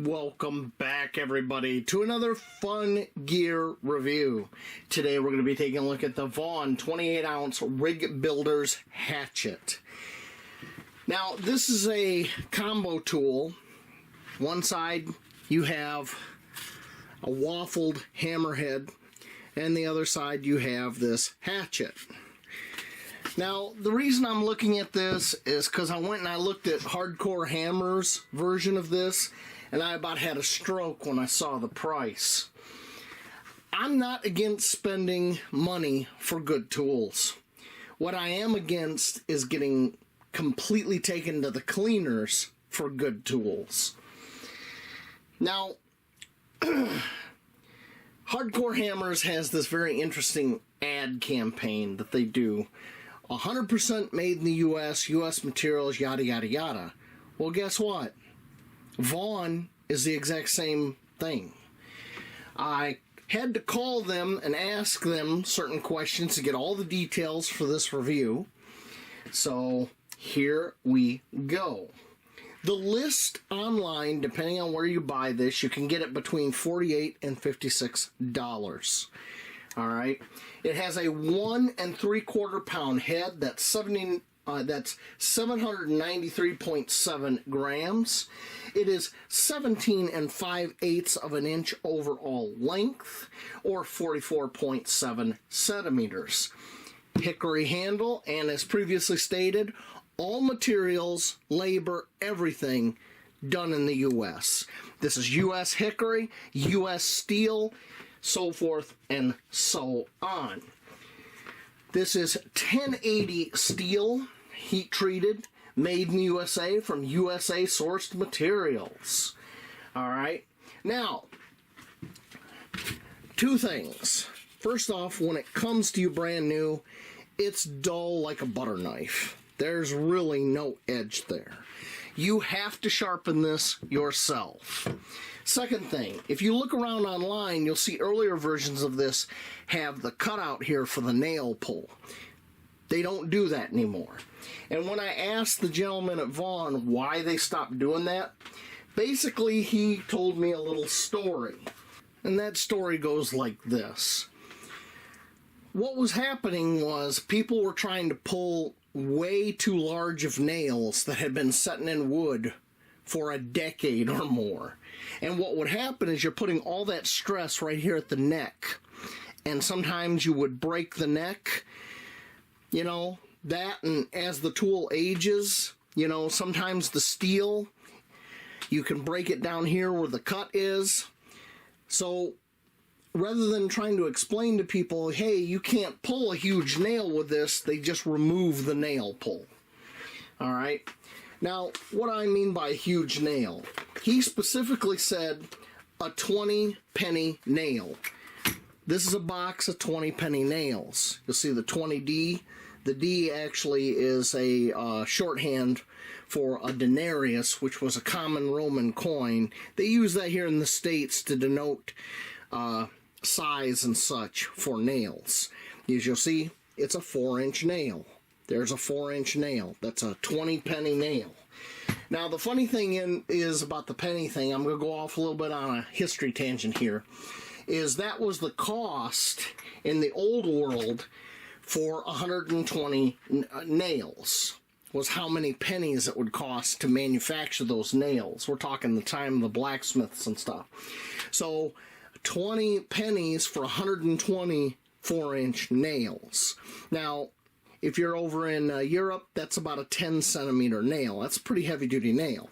Welcome back, everybody, to another fun gear review. Today we're going to be taking a look at the Vaughan 28oz Rig Builders Hatchet. Now, this is a combo tool. One side you have a waffled hammerhead, and the other side you have this hatchet. Now, the reason I'm looking at this is because I went and I looked at Hardcore Hammer's version of this, and I about had a stroke when I saw the price. I'm not against spending money for good tools. What I am against is getting completely taken to the cleaners for good tools. Now, Hardcore Hammers has this very interesting ad campaign that they do. 100% made in the U.S., U.S. materials, yada, yada, yada. Well, guess what? Vaughan is the exact same thing. I had to call them and ask them certain questions to get all the details for this review. So, here we go. The list online, depending on where you buy this, you can get it between $48 and $56. Alright, it has a 1 3/4 pound head that's 793.7 grams. It is 17 5/8 of an inch overall length, or 44.7 centimeters. Hickory handle, and as previously stated, all materials, labor, everything done in the U.S. This is U.S. hickory, U.S. steel, so forth and so on. This is 1080 steel, heat treated, made in the USA from USA sourced materials. Alright, now, two things. First off, when it comes to you brand new, it's dull like a butter knife. There's really no edge there. You have to sharpen this yourself. Second thing, if you look around online, you'll see earlier versions of this have the cutout here for the nail pull. They don't do that anymore. And when I asked the gentleman at Vaughan why they stopped doing that, basically he told me a little story. And that story goes like this. What was happening was people were trying to pull way too large of nails that had been setting in wood for a decade or more. And what would happen is you're putting all that stress right here at the neck. And sometimes you would break the neck. You know, that, and as the tool ages, you know, sometimes the steel, you can break it down here where the cut is. So, rather than trying to explain to people, hey, you can't pull a huge nail with this, they just remove the nail pull. Alright? Now, what I mean by a huge nail, he specifically said a 20-penny nail. This is a box of 20-penny nails. You'll see the 20D. The D actually is a shorthand for a denarius, which was a common Roman coin. They use that here in the States to denote size and such for nails. As you'll see, it's a 4-inch nail. There's a 4-inch nail. That's a 20-penny nail. Now, the funny thing is about the penny thing, I'm going to go off a little bit on a history tangent here, is that was the cost in the old world for 120 nails, was how many pennies it would cost to manufacture those nails. We're talking the time of the blacksmiths and stuff. So, 20 pennies for 120 4-inch nails. Now, if you're over in Europe, that's about a 10-centimeter nail. That's a pretty heavy-duty nail.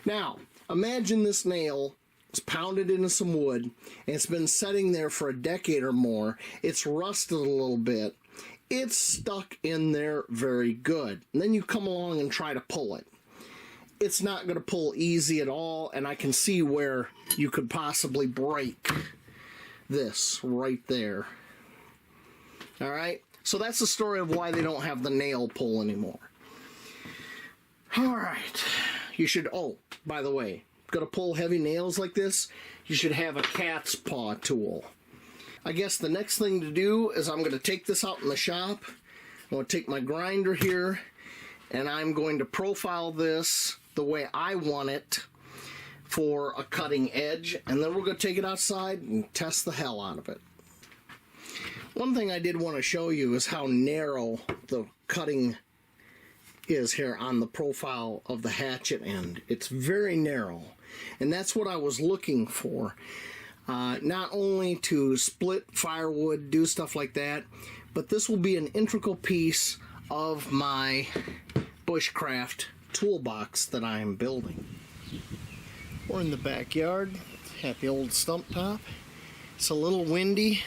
Now, imagine this nail is pounded into some wood, and it's been sitting there for a decade or more. It's rusted a little bit. It's stuck in there very good. And then you come along and try to pull it. It's not going to pull easy at all, and I can see where you could possibly break this right there. Alright? So that's the story of why they don't have the nail pull anymore. Alright. You should, oh, by the way, going to pull heavy nails like this, you should have a cat's paw tool. I guess the next thing to do is I'm going to take this out in the shop. I'm going to take my grinder here, and I'm going to profile this the way I want it for a cutting edge, and then we're going to take it outside and test the hell out of it. One thing I did want to show you is how narrow the cutting is here on the profile of the hatchet end. It's very narrow, and that's what I was looking for. Not only to split firewood, do stuff like that, but this will be an integral piece of my bushcraft toolbox that I am building. We're in the backyard at the old stump top. It's a little windy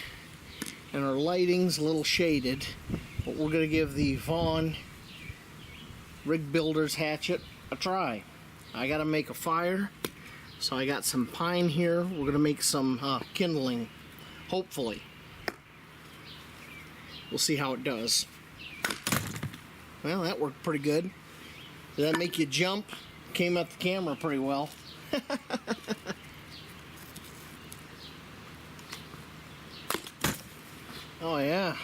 and our lighting's a little shaded, but we're going to give the Vaughan Rig Builders Hatchet a try. I got to make a fire, so I got some pine here. We're going to make some kindling, hopefully. We'll see how it does. Well, that worked pretty good. Did that make you jump? Came at the camera pretty well. Oh yeah.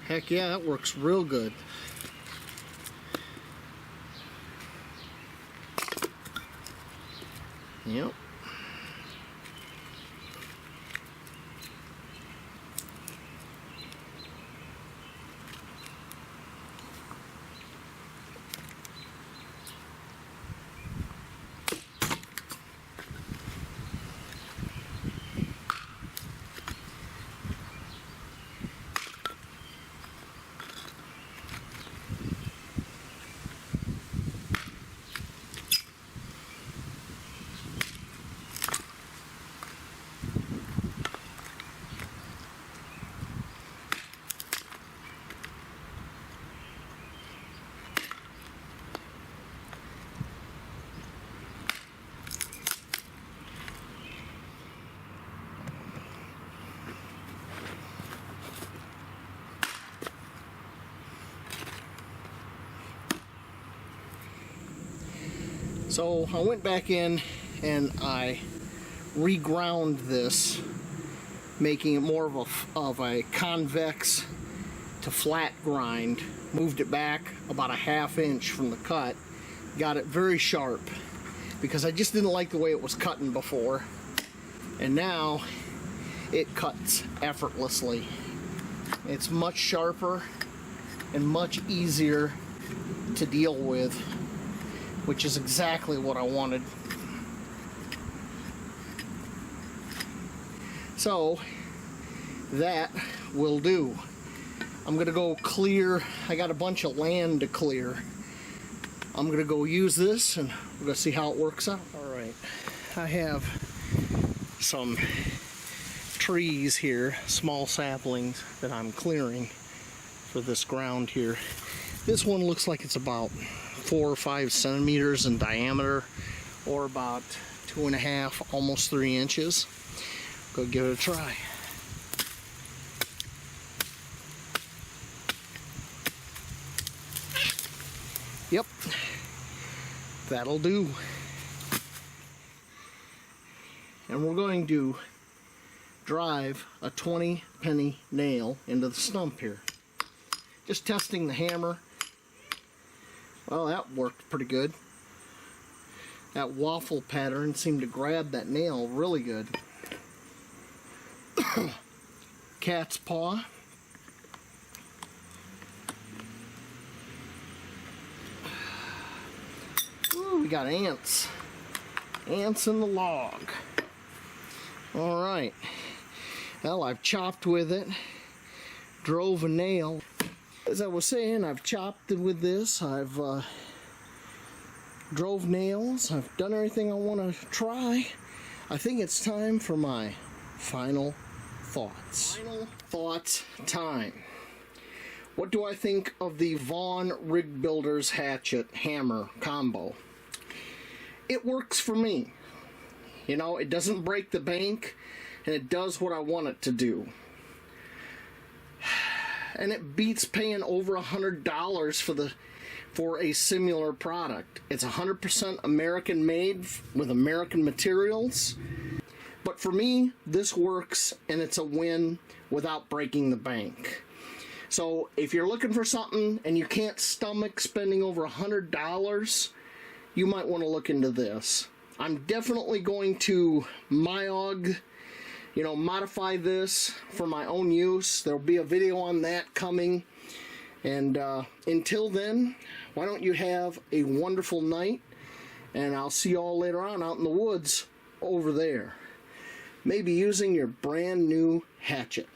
Heck yeah, that works real good. Yep. So I went back in and I reground this, making it more of a convex to flat grind. Moved it back about a ½ inch from the cut. Got it very sharp because I just didn't like the way it was cutting before. And now it cuts effortlessly. It's much sharper and much easier to deal with, which is exactly what I wanted. So that will do. I'm gonna go clear. I got a bunch of land to clear. I'm gonna go use this and we're gonna see how it works out. All right, I have some trees here, small saplings that I'm clearing for this ground here. This one looks like it's about 4 or 5 centimeters in diameter, or about 2.5, almost 3 inches. Go give it a try. Yep, that'll do. And we're going to drive a 20-penny nail into the stump here. Just testing the hammer. Well, that worked pretty good. That waffle pattern seemed to grab that nail really good. Cat's paw. Ooh, we got ants. Ants in the log. Alright. Well, I've chopped with it. Drove a nail. As I was saying, I've chopped it with this. I've drove nails. I've done everything I want to try. I think it's time for my final thoughts. Final thoughts time. What do I think of the Vaughan Rig Builders Hatchet hammer combo? It works for me. You know, it doesn't break the bank, and it does what I want it to do. And it beats paying over $100 for a similar product. It's 100% American made with American materials. But for me, this works and it's a win without breaking the bank. So if you're looking for something and you can't stomach spending over $100, you might want to look into this. I'm definitely going to modify this for my own use. There'll be a video on that coming. And until then, why don't you have a wonderful night, and I'll see you all later on out in the woods over there. Maybe using your brand new hatchet.